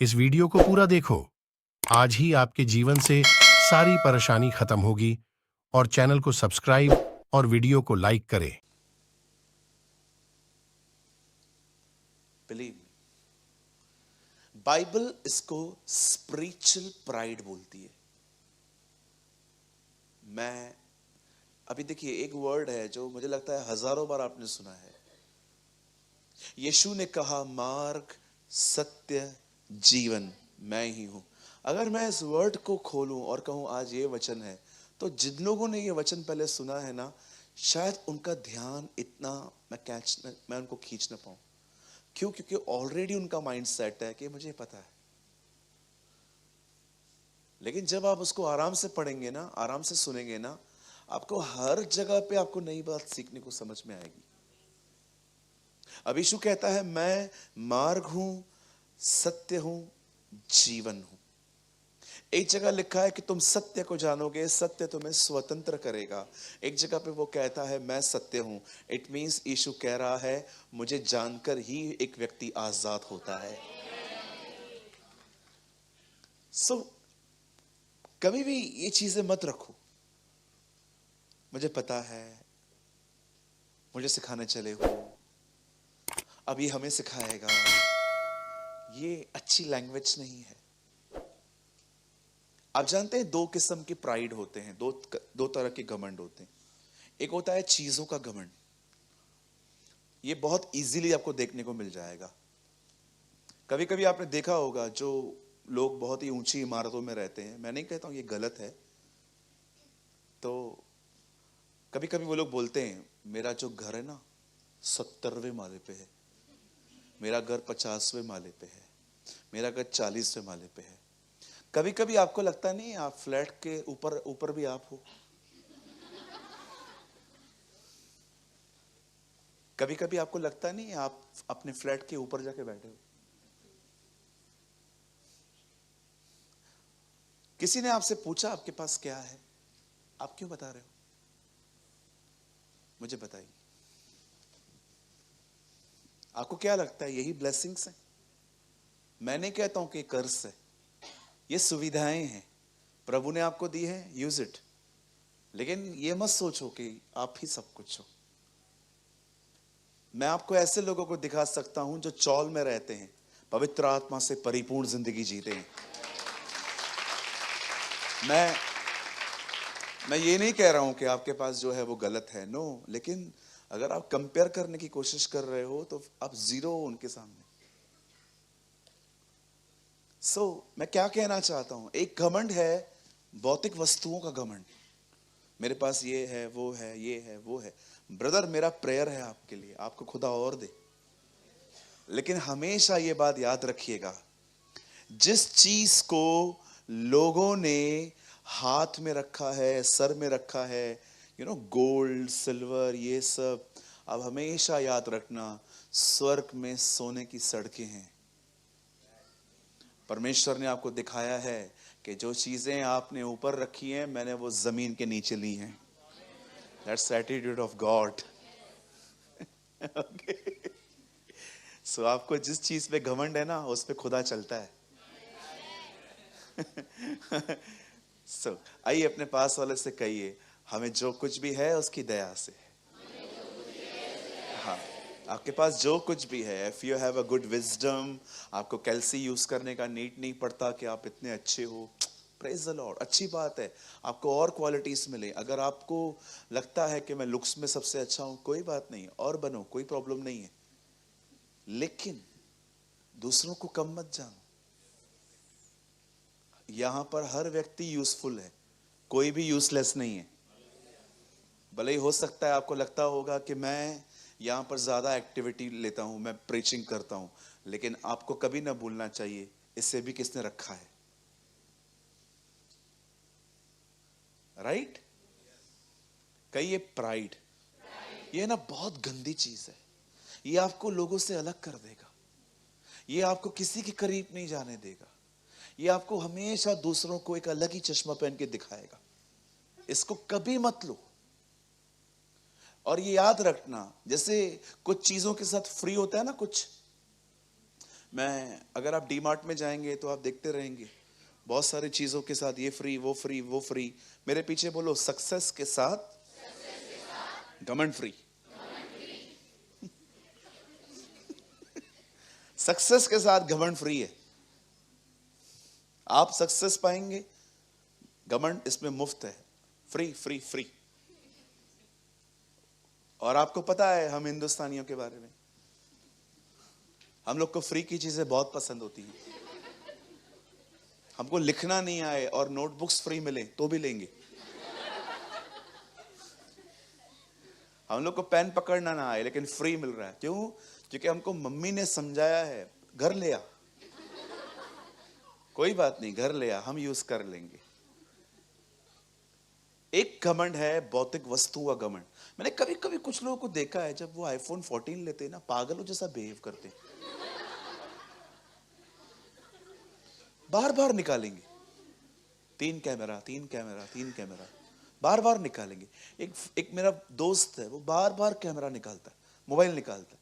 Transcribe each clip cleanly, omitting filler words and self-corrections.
इस वीडियो को पूरा देखो। आज ही आपके जीवन से सारी परेशानी खत्म होगी। और चैनल को सब्सक्राइब और वीडियो को लाइक करें। बिलीव मी, बाइबल इसको स्पिरिचुअल प्राइड बोलती है। मैं अभी देखिए, एक वर्ड है जो मुझे लगता है हजारों बार आपने सुना है। यीशु ने कहा, मार्ग, सत्य, जीवन मैं ही हूं। अगर मैं इस वर्ड को खोलूं और कहूं आज ये वचन है, तो जिन लोगों ने ये वचन पहले सुना है ना, शायद उनका ध्यान इतना मैं उनको खींच ना पाऊं। क्यों? क्योंकि ऑलरेडी उनका माइंड सेट है कि मुझे पता है। लेकिन जब आप उसको आराम से पढ़ेंगे ना, आराम से सुनेंगे ना, आपको हर जगह पे आपको नई बात सीखने को समझ में आएगी। अब यीशु कहता है, मैं मार्ग हूं, सत्य हूं, जीवन हूं। एक जगह लिखा है कि तुम सत्य को जानोगे, सत्य तुम्हें स्वतंत्र करेगा। एक जगह पे वो कहता है, मैं सत्य हूं। इट मींस यीशु कह रहा है, मुझे जानकर ही एक व्यक्ति आजाद होता है। सो कभी भी ये चीजें मत रखो, मुझे पता है, मुझे सिखाने चले हो, अब ये हमें सिखाएगा। ये अच्छी लैंग्वेज नहीं है। आप जानते हैं, दो किस्म की प्राइड होते हैं, दो तरह के घमंड होते हैं। एक होता है चीजों का घमंड। ये बहुत इजीली आपको देखने को मिल जाएगा। कभी कभी आपने देखा होगा, जो लोग बहुत ही ऊंची इमारतों में रहते हैं, मैं नहीं कहता हूं ये गलत है, तो कभी कभी वो लोग बोलते हैं, मेरा जो घर है ना 70वें माले पे है, मेरा घर 50वें माले पे है, मेरा घर 40वें माले पे है। कभी कभी आपको लगता नहीं आप फ्लैट के ऊपर ऊपर भी आप हो? कभी कभी आपको लगता नहीं आप अपने फ्लैट के ऊपर जाके बैठे हो? किसी ने आपसे पूछा आपके पास क्या है, आप क्यों बता रहे हो? मुझे बताइए, आपको क्या लगता है यही ब्लेसिंग्स है? मैं नहीं कहता हूं कि कर्ज है, ये सुविधाएं हैं, प्रभु ने आपको दी है, यूज इट। लेकिन ये मत सोचो कि आप ही सब कुछ हो। मैं आपको ऐसे लोगों को दिखा सकता हूं जो चौल में रहते हैं, पवित्र आत्मा से परिपूर्ण जिंदगी जीते हैं। मैं मैं ये नहीं कह रहा हूं कि आपके पास जो है वो गलत है, नो। लेकिन अगर आप कंपेयर करने की कोशिश कर रहे हो तो आप जीरो हो उनके सामने। मैं क्या कहना चाहता हूं, एक घमंड है भौतिक वस्तुओं का घमंड। मेरे पास ये है, वो है, ये है, वो है। ब्रदर, मेरा प्रेयर है आपके लिए, आपको खुदा और दे। लेकिन हमेशा ये बात याद रखिएगा, जिस चीज को लोगों ने हाथ में रखा है, सर में रखा है, गोल्ड, सिल्वर, ये सब, अब हमेशा याद रखना, स्वर्ग में सोने की सड़कें हैं। परमेश्वर ने आपको दिखाया है कि जो चीजें आपने ऊपर रखी हैं, मैंने वो जमीन के नीचे ली हैं। That's attitude of God. So आपको जिस चीज पे घमंड है ना, उस पे खुदा चलता है। आइए अपने पास वाले से कहिए, हमें जो कुछ भी है उसकी दया से। हाँ, आपके पास जो कुछ भी है, if you have a good wisdom, आपको कैल्सी यूज करने का नीड नहीं पड़ता कि आप इतने अच्छे हो। प्रेज द लॉर्ड, अच्छी बात है। आपको और क्वालिटीज मिले। अगर आपको लगता है कि मैं लुक्स में सबसे अच्छा हूं, कोई बात नहीं, और बनो, कोई प्रॉब्लम नहीं है। लेकिन दूसरों को कम मत जानो। यहां पर हर व्यक्ति यूजफुल है, कोई भी यूजलेस नहीं है। भले ही हो सकता है आपको लगता होगा कि मैं यहां पर ज्यादा एक्टिविटी लेता हूं, मैं प्रीचिंग करता हूं, लेकिन आपको कभी ना भूलना चाहिए, इससे भी किसने रखा है, राइट? कहिए प्राइड। ये ना बहुत गंदी चीज है। ये आपको लोगों से अलग कर देगा। ये आपको किसी के करीब नहीं जाने देगा। ये आपको हमेशा दूसरों को एक अलग ही चश्मा पहन के दिखाएगा। इसको कभी मत लो। और ये याद रखना, जैसे कुछ चीजों के साथ फ्री होता है ना, कुछ मैं अगर आप डी मार्ट में जाएंगे तो आप देखते रहेंगे बहुत सारी चीजों के साथ ये फ्री वो फ्री वो फ्री। मेरे पीछे बोलो, सक्सेस के साथ घमंड फ्री। सक्सेस के साथ घमंड फ्री है। आप सक्सेस पाएंगे, घमंड इसमें मुफ्त है। Free free free. और आपको पता है हम हिंदुस्तानियों के बारे में, हम लोग को फ्री की चीजें बहुत पसंद होती हैं। हमको लिखना नहीं आए और नोटबुक्स फ्री मिले तो भी लेंगे। हम लोग को पेन पकड़ना ना आए लेकिन फ्री मिल रहा है। क्यों? क्योंकि हमको मम्मी ने समझाया है, घर ले आ, कोई बात नहीं, घर ले आ, हम यूज कर लेंगे। एक घमंड है भौतिक वस्तु का घमंड। मैंने कभी कभी कुछ लोगों को देखा है, जब वो आईफोन 14 लेते हैं ना, पागलों जैसा बिहेव करते हैं। बार बार निकालेंगे, 3 कैमरा 3 कैमरा 3 कैमरा, बार बार निकालेंगे। एक मेरा दोस्त है, वो बार बार कैमरा निकालता है, मोबाइल निकालता है,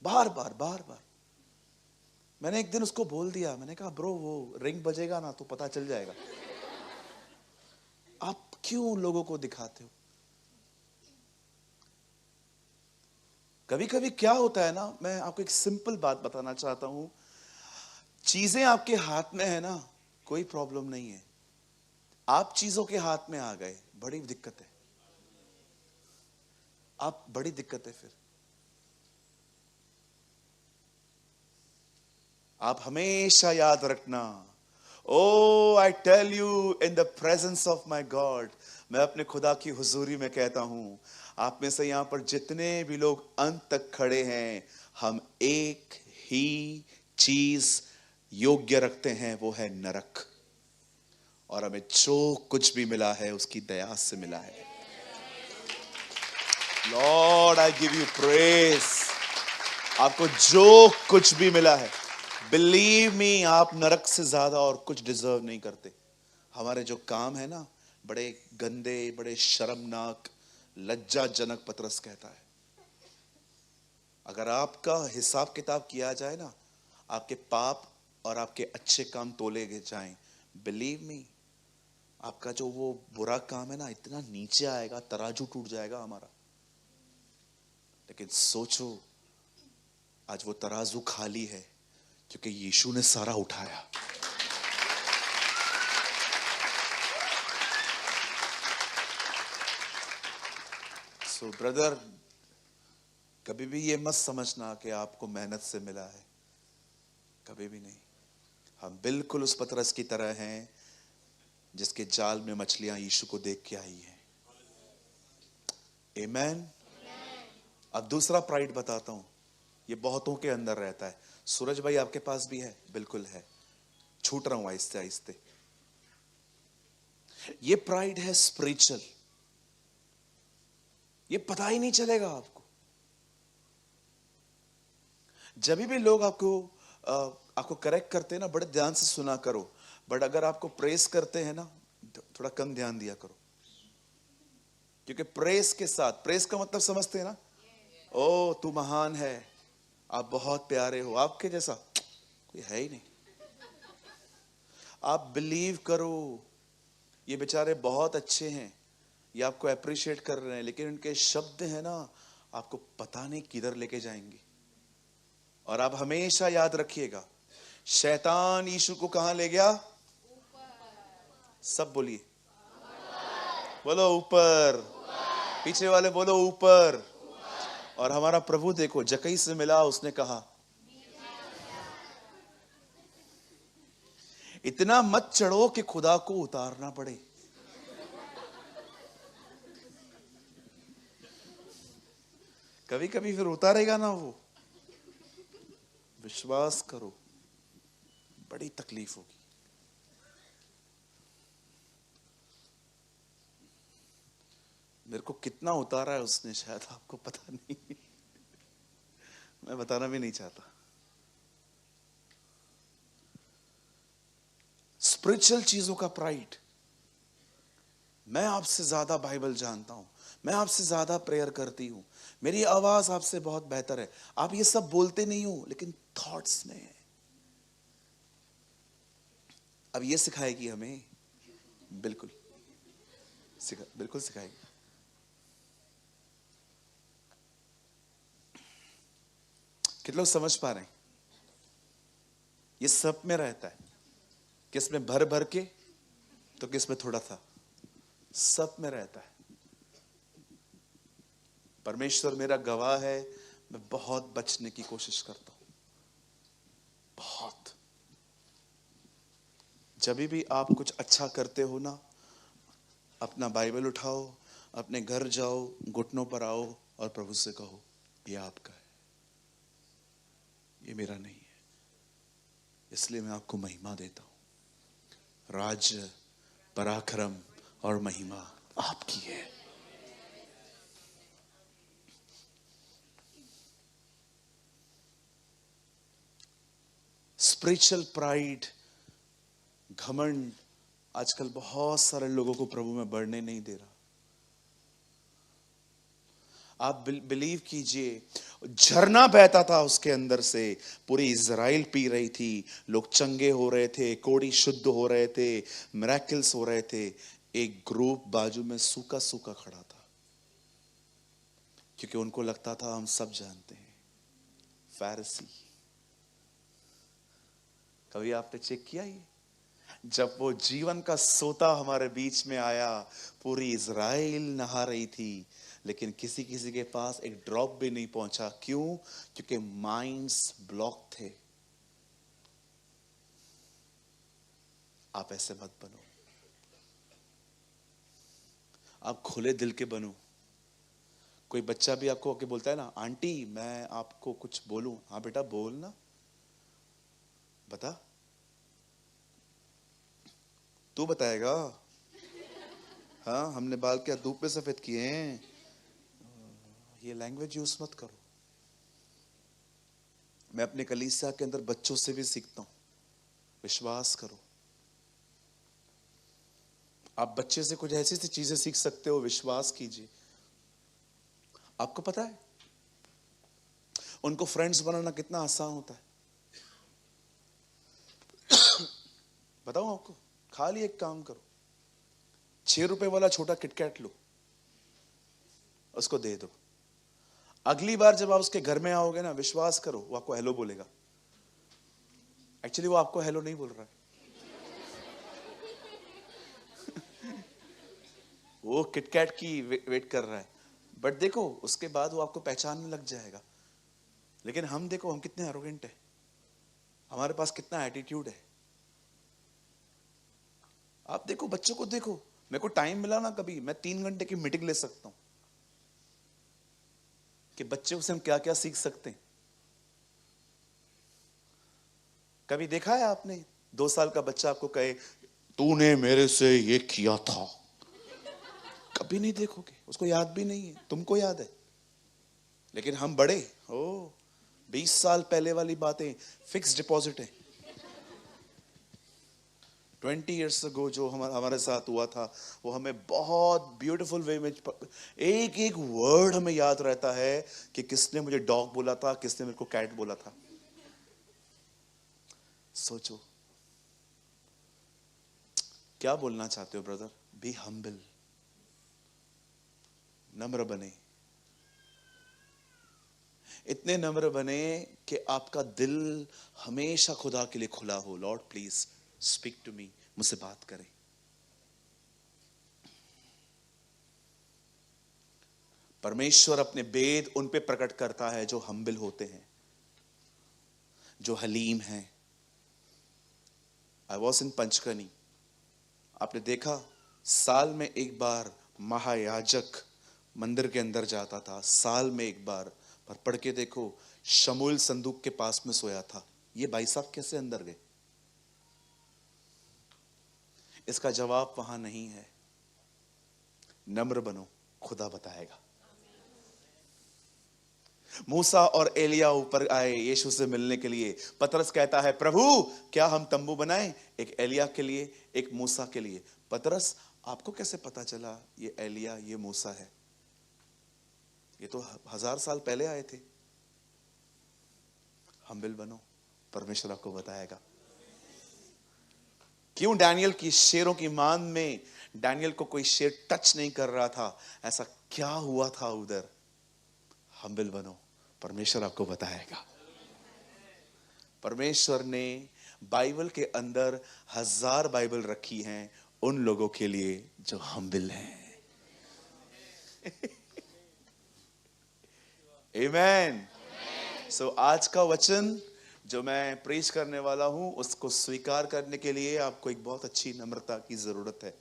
बार बार बार बार। मैंने एक दिन उसको बोल दिया, मैंने कहा ब्रो वो रिंग बजेगा ना तो पता चल जाएगा, आप क्यों लोगों को दिखाते हो? कभी कभी क्या होता है ना, मैं आपको एक सिंपल बात बताना चाहता हूं। चीजें आपके हाथ में है ना, कोई प्रॉब्लम नहीं है। आप चीजों के हाथ में आ गए, बड़ी दिक्कत है। आप बड़ी दिक्कत है। फिर आप हमेशा याद रखना, oh I tell you in the presence of my God, मैं अपने खुदा की हुजूरी में कहता हूं, आप में से यहां पर जितने भी लोग अंत तक खड़े हैं, हम एक ही चीज योग्य रखते हैं, वो है नरक। और हमें जो कुछ भी मिला है उसकी दया से मिला है। Lord I give you praise. आपको जो कुछ भी मिला है, बिलीव मी, आप नरक से ज्यादा और कुछ डिजर्व नहीं करते। हमारे जो काम है ना, बड़े गंदे, बड़े शर्मनाक, लज्जाजनक, पतरस कहता है। अगर आपका हिसाब किताब किया जाए ना, आपके पाप और आपके अच्छे काम तोले जाएं, बिलीव मी, आपका जो वो बुरा काम है ना, इतना नीचे आएगा, तराजू टूट जाएगा हमारा। लेकिन सोचो, आज वो तराजू खाली है क्योंकि यीशु ने सारा उठाया। सो ब्रदर, कभी भी ये मत समझना कि आपको मेहनत से मिला है, कभी भी नहीं। हम बिल्कुल उस पतरस की तरह हैं जिसके जाल में मछलियां यीशु को देख के आई हैं। आमेन। अब दूसरा प्राइड बताता हूं, ये बहुतों के अंदर रहता है। सूरज भाई आपके पास भी है? बिल्कुल है। छूट रहा हूं आहिस्ते आहिस्ते। ये प्राइड है स्पिरिचुअल। ये पता ही नहीं चलेगा आपको। जब भी लोग आपको करेक्ट करते हैं ना, बड़े ध्यान से सुना करो। बट अगर आपको प्रेस करते हैं ना, थोड़ा कम ध्यान दिया करो। क्योंकि प्रेस के साथ, प्रेस का मतलब समझते हैं ना, ओ तू महान है, आप बहुत प्यारे हो, आपके जैसा कोई है ही नहीं। आप बिलीव करो, ये बेचारे बहुत अच्छे हैं, ये आपको अप्रिशिएट कर रहे हैं, लेकिन उनके शब्द है ना, आपको पता नहीं किधर लेके जाएंगे। और आप हमेशा याद रखिएगा, शैतान यीशु को कहां ले गया? सब बोलिए, बोलो ऊपर। पीछे वाले बोलो ऊपर। और हमारा प्रभु देखो, जकई से मिला, उसने कहा इतना मत चढ़ो कि खुदा को उतारना पड़े। कभी कभी फिर उतारेगा ना वो, विश्वास करो, बड़ी तकलीफ होगी। मेरे को कितना उतारा है उसने, शायद आपको पता नहीं। मैं बताना भी नहीं चाहता। स्पिरिचुअल चीजों का प्राइड। मैं आपसे ज्यादा बाइबल जानता हूं, मैं आपसे ज्यादा प्रेयर करती हूं, मेरी आवाज आपसे बहुत बेहतर है, आप ये सब बोलते नहीं हो लेकिन थॉट्स में है। अब ये सिखाएगी हमें, बिल्कुल बिल्कुल सिखाएगी। कितने लोग समझ पा रहे हैं? ये सब में रहता है, किस में भर भर के तो किस में थोड़ा था, सब में रहता है। परमेश्वर मेरा गवाह है, मैं बहुत बचने की कोशिश करता हूं, बहुत। जब भी आप कुछ अच्छा करते हो ना, अपना बाइबल उठाओ, अपने घर जाओ, घुटनों पर आओ और प्रभु से कहो ये आपका है, ये मेरा नहीं है, इसलिए मैं आपको महिमा देता हूं। राज्य, पराक्रम और महिमा आपकी है। स्पिरिचुअल प्राइड, घमंड आजकल बहुत सारे लोगों को प्रभु में बढ़ने नहीं दे रहा। आप बिलीव कीजिए, झरना बहता था उसके अंदर से, पूरी इज़राइल पी रही थी, लोग चंगे हो रहे थे, कोढ़ी शुद्ध हो रहे थे, मिरेकल्स हो रहे थे। एक ग्रुप बाजू में सूखा सूखा खड़ा था, क्योंकि उनको लगता था हम सब जानते हैं। फैरिसी। कभी आपने चेक किया ये? जब वो जीवन का सोता हमारे बीच में आया, पूरी इज़राइल नहा रही थी, लेकिन किसी किसी के पास एक ड्रॉप भी नहीं पहुंचा। क्यों? क्योंकि माइंड्स ब्लॉक थे। आप ऐसे मत बनो, आप खुले दिल के बनो। कोई बच्चा भी आपको आके बोलता है ना, आंटी मैं आपको कुछ बोलूं, हाँ बेटा बोल ना, बता, तू बताएगा। हाँ, हमने बाल क्या धूप में सफेद किए हैं? ये लैंग्वेज यूज मत करो। मैं अपने कलीसिया के अंदर बच्चों से भी सीखता हूं, विश्वास करो। आप बच्चे से कुछ ऐसी सी चीजें सीख सकते हो, विश्वास कीजिए। आपको पता है उनको फ्रेंड्स बनाना कितना आसान होता है? बताओ आपको, खाली एक काम करो, 6 रुपए वाला छोटा किटकैट लो, उसको दे दो। अगली बार जब आप उसके घर में आओगे ना, विश्वास करो वो आपको हेलो बोलेगा। एक्चुअली वो आपको हेलो नहीं बोल रहा है, वो किटकैट की वेट कर रहा है। बट देखो उसके बाद वो आपको पहचानने लग जाएगा। लेकिन हम देखो, हम कितने एरोगेंट है, हमारे पास कितना एटीट्यूड है। आप देखो बच्चों को देखो, मेरे को टाइम मिला ना कभी, मैं 3 घंटे की मीटिंग ले सकता हूं कि बच्चों से हम क्या क्या सीख सकते हैं। कभी देखा है आपने 2 साल का बच्चा आपको कहे तूने मेरे से ये किया था? कभी नहीं देखोगे, उसको याद भी नहीं है, तुमको याद है। लेकिन हम बड़े, ओ 20 साल पहले वाली बातें फिक्स डिपॉजिट है। 20 ईयर्स अगो जो हमारे साथ हुआ था, वो हमें बहुत ब्यूटीफुल वे में, एक एक वर्ड हमें याद रहता है कि किसने मुझे डॉग बोला था, किसने मेरे को कैट बोला था। सोचो क्या बोलना चाहते हो ब्रदर? बी हम्बल, नम्र बने, इतने नम्र बने कि आपका दिल हमेशा खुदा के लिए खुला हो। Lord please speak to me, मुझसे बात करें। परमेश्वर अपने वेद उन पे प्रकट करता है जो हम्बल होते हैं, जो हलीम हैं। आई वॉज इन पंचकनी, आपने देखा साल में एक बार महायाजक मंदिर के अंदर जाता था, साल में एक बार। पर पढ़ के देखो, शमूएल संदूक के पास में सोया था। ये भाई साहब कैसे अंदर गए? इसका जवाब वहां नहीं है। नम्र बनो, खुदा बताएगा। मूसा और एलिया ऊपर आए यीशु से मिलने के लिए। पतरस कहता है प्रभु क्या हम तंबू बनाएं, एक एलिया के लिए एक मूसा के लिए? पतरस आपको कैसे पता चला ये एलिया ये मूसा है? ये तो 1000 साल पहले आए थे। हम्बल बनो, परमेश्वर आपको बताएगा। क्यों डैनियल की शेरों की मान में डैनियल को कोई शेर टच नहीं कर रहा था? ऐसा क्या हुआ था उधर? हम्बल बनो, परमेश्वर आपको बताएगा। परमेश्वर ने बाइबल के अंदर 1000 बाइबल रखी हैं उन लोगों के लिए जो हम्बल हैं। आमेन। सो आज का वचन जो मैं प्रीच करने वाला हूं, उसको स्वीकार करने के लिए आपको एक बहुत अच्छी नम्रता की जरूरत है।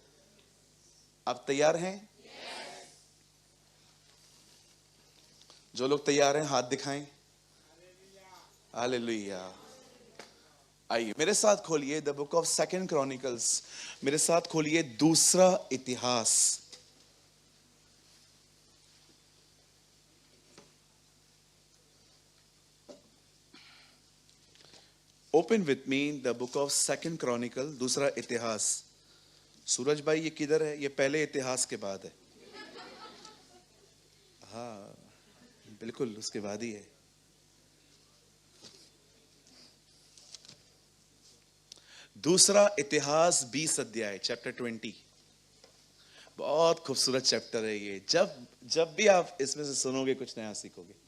आप तैयार हैं? जो लोग तैयार हैं हाथ दिखाएं। हालेलुया। आइए मेरे साथ खोलिए the book of second chronicles. मेरे साथ खोलिए दूसरा इतिहास। Open with me the book of second Chronicle, दूसरा इतिहास। सूरज भाई ये किधर है? ये पहले इतिहास के बाद है। हाँ बिल्कुल उसके बाद ही है। दूसरा इतिहास 20 अध्याय, चैप्टर 20। बहुत खूबसूरत चैप्टर है ये। जब भी आप इसमें से सुनोगे कुछ नया सीखोगे।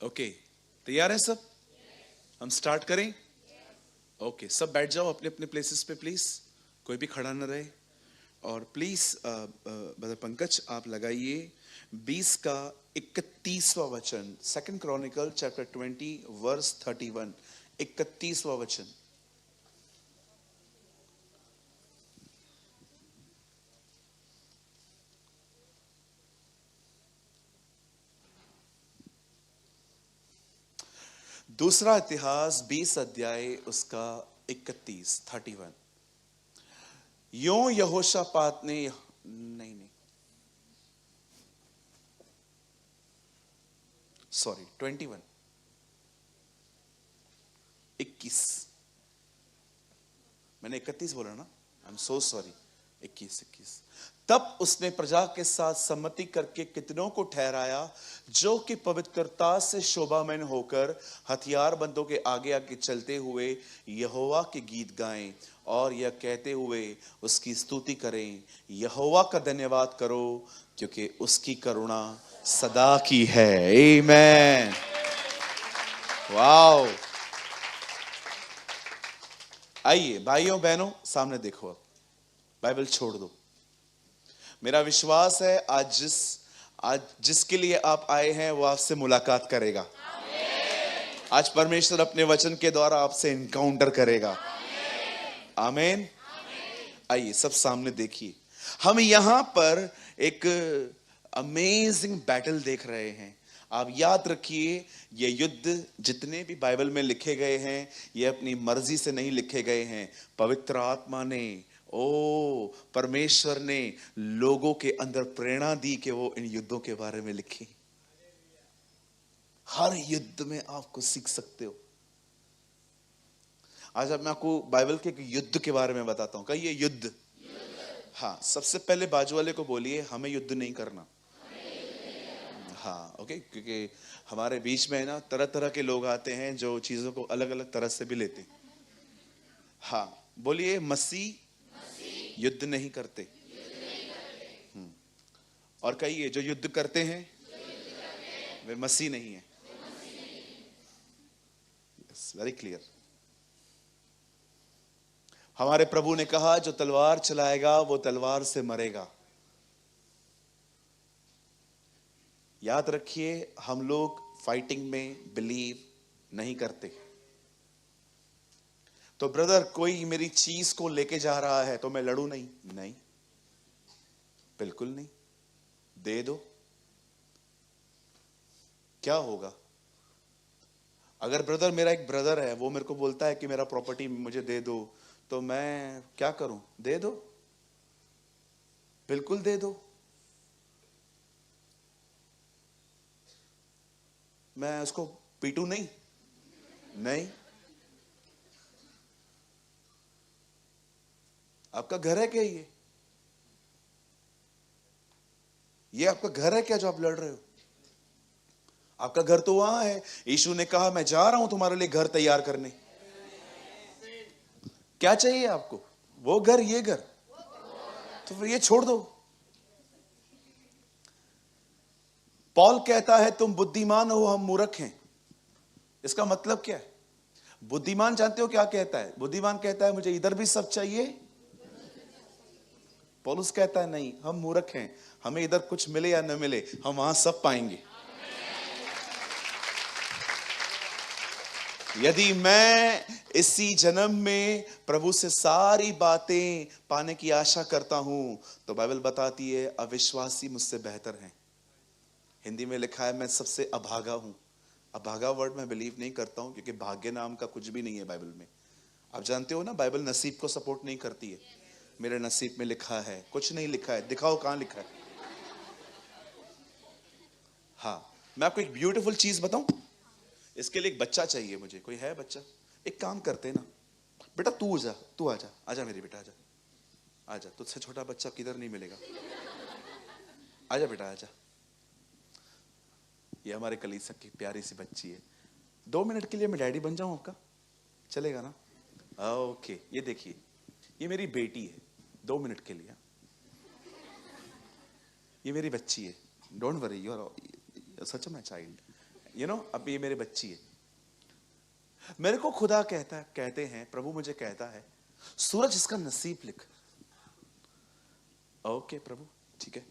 ओके, तैयार है सब? हम स्टार्ट करें? ओके, सब बैठ जाओ अपने अपने प्लेसेस पे प्लीज। कोई भी खड़ा न रहे। और प्लीज ब्रदर पंकज आप लगाइए 20 का 31वां वचन। सेकंड क्रॉनिकल चैप्टर 20 वर्स 31, 31वां वचन। दूसरा इतिहास 20 अध्याय उसका 31। यों यहोशापात ने, नहीं सॉरी 21, 21। मैंने 31 बोला ना, आई एम सो सॉरी। 21। तब उसने प्रजा के साथ सम्मति करके कितनों को ठहराया जो कि पवित्रता से शोभामय होकर हथियारबंदों के आगे आगे चलते हुए यहोवा के गीत गाएं और यह कहते हुए उसकी स्तुति करें, यहोवा का धन्यवाद करो क्योंकि उसकी करुणा सदा की है। आमेन। वाओ। आइए भाइयों बहनों सामने देखो, अब बाइबल छोड़ दो। मेरा विश्वास है आज जिसके लिए आप आए हैं वो आपसे मुलाकात करेगा। आज परमेश्वर अपने वचन के द्वारा आपसे इनकाउंटर करेगा। आमीन। आइए सब सामने देखिए। हम यहां पर एक अमेजिंग बैटल देख रहे हैं। आप याद रखिए, ये युद्ध जितने भी बाइबल में लिखे गए हैं ये अपनी मर्जी से नहीं लिखे गए हैं। पवित्र आत्मा ने, परमेश्वर ने लोगों के अंदर प्रेरणा दी कि वो इन युद्धों के बारे में लिखें। हर युद्ध में आपको सीख सकते हो। आज अब मैं आपको बाइबल के एक युद्ध के बारे में बताता हूं। कहिए युद्ध। हाँ, सबसे पहले बाजू वाले को बोलिए हमें युद्ध नहीं करना। हाँ ओके, क्योंकि हमारे बीच में है ना तरह तरह के लोग आते हैं जो चीजों को अलग अलग तरह से भी लेते हैं। हाँ बोलिए मसीह युद्ध नहीं करते। और कहिए जो युद्ध करते हैं वे मसीह नहीं है। Very clear. हमारे प्रभु ने कहा जो तलवार चलाएगा वो तलवार से मरेगा। याद रखिए, हम लोग फाइटिंग में बिलीव नहीं करते। तो ब्रदर कोई मेरी चीज को लेके जा रहा है तो मैं लड़ूं नहीं? नहीं, बिल्कुल नहीं। दे दो, क्या होगा? अगर ब्रदर, मेरा एक ब्रदर है, वो मेरे को बोलता है कि मेरा प्रॉपर्टी मुझे दे दो, तो मैं क्या करूं? दे दो, बिल्कुल दे दो। मैं उसको पीटू नहीं? नहीं। आपका घर है क्या ये आपका घर है क्या जो आप लड़ रहे हो? आपका घर तो वहां है। यीशु ने कहा मैं जा रहा हूं तुम्हारे लिए घर तैयार करने। क्या चाहिए आपको? वो घर, ये घर? तो फिर ये छोड़ दो। पॉल कहता है तुम बुद्धिमान हो, हम मूर्ख हैं। इसका मतलब क्या है? बुद्धिमान जानते हो क्या कहता है? बुद्धिमान कहता है मुझे इधर भी सब चाहिए। पौलुस कहता है नहीं, हम मूर्ख हैं, हमें इधर कुछ मिले या न मिले, हम वहां सब पाएंगे। यदि मैं इसी जन्म में प्रभु से सारी बातें पाने की आशा करता हूं, तो बाइबल बताती है अविश्वासी मुझसे बेहतर हैं। हिंदी में लिखा है मैं सबसे अभागा हूं। अभागा वर्ड मैं बिलीव नहीं करता हूं, क्योंकि भाग्य नाम का कुछ भी नहीं है बाइबल में। आप जानते हो ना, बाइबल नसीब को सपोर्ट नहीं करती है। मेरे नसीब में लिखा है, कुछ नहीं लिखा है। दिखाओ कहां लिखा है। हाँ, मैं आपको एक ब्यूटीफुल चीज बताऊं। इसके लिए एक बच्चा चाहिए मुझे। कोई है बच्चा? एक काम करते हैं ना, बेटा तू जा, तू आजा, आजा मेरी बेटा, आजा आजा। तुझसे छोटा बच्चा किधर नहीं मिलेगा। आजा बेटा, आजा। ये हमारे कलीसिया की प्यारी सी बच्ची है। 2 मिनट के लिए मैं डैडी बन जाऊं आपका? चलेगा ना? ओके, ये देखिए, ये मेरी बेटी है। 2 मिनट के लिए। ये मेरी बच्ची है। Don't worry, you are such my child. You know, अब ये मेरी बच्ची है। मेरे को खुदा कहते हैं, प्रभु मुझे कहता है सूरज इसका नसीब लिख। ओके प्रभु, ठीक है,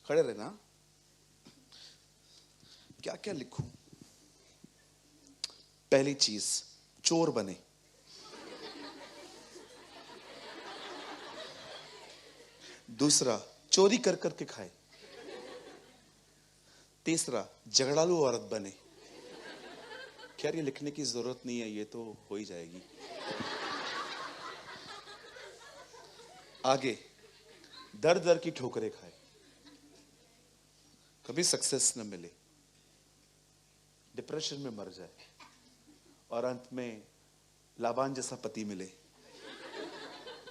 खड़े रहना। क्या क्या लिखूं? पहली चीज, चोर बने। दूसरा, चोरी कर करके खाए। तीसरा, झगड़ालू औरत बने। खैर ये लिखने की जरूरत नहीं है, ये तो हो ही जाएगी। आगे, दर दर की ठोकरें खाए, कभी सक्सेस न मिले, डिप्रेशन में मर जाए, और अंत में लाबान जैसा पति मिले,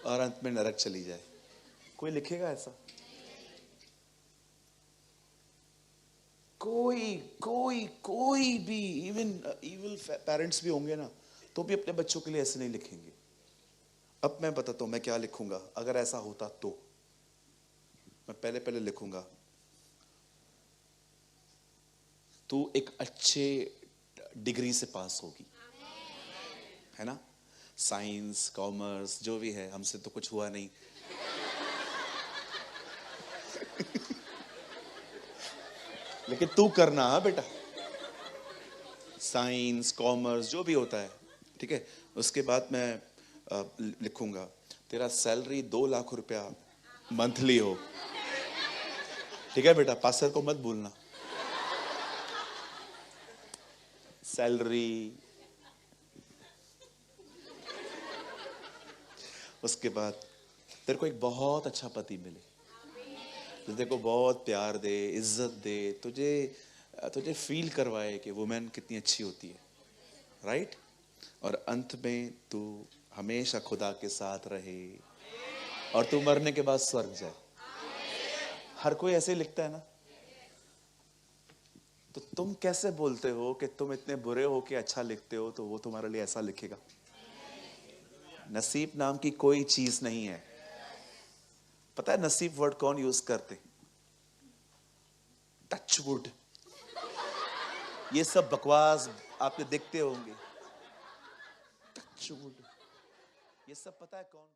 और अंत में नरक चली जाए। कोई लिखेगा ऐसा? कोई कोई कोई भी, इवन इविल पेरेंट्स भी होंगे ना, तो भी अपने बच्चों के लिए ऐसे नहीं लिखेंगे। अब मैं बताता हूं मैं क्या लिखूंगा अगर ऐसा होता तो। मैं पहले लिखूंगा तू एक अच्छे डिग्री से पास होगी, है ना? साइंस, कॉमर्स, जो भी है, हमसे तो कुछ हुआ नहीं। लेकिन तू करना, हाँ बेटा, साइंस, कॉमर्स, जो भी होता है, ठीक है। उसके बाद मैं लिखूंगा तेरा सैलरी 2 लाख रुपया मंथली हो। ठीक है बेटा, पास्टर को मत भूलना। सैलरी। उसके बाद तेरे को एक बहुत अच्छा पति मिले, जो तेरे को बहुत प्यार दे, इज्जत दे, तुझे फील करवाए कि वुमेन कितनी अच्छी होती है, राइट? और अंत में तू हमेशा खुदा के साथ रहे, और तू मरने के बाद स्वर्ग जाए। हर कोई ऐसे ही लिखता है ना। तो तुम कैसे बोलते हो कि तुम इतने बुरे हो कि अच्छा लिखते हो? तो वो तुम्हारे लिए ऐसा लिखेगा। नसीब नाम की कोई चीज नहीं है। पता है नसीब वर्ड कौन यूज करते? टचवुड। ये सब बकवास आपने देखते होंगे। टचवुड, ये सब पता है कौन?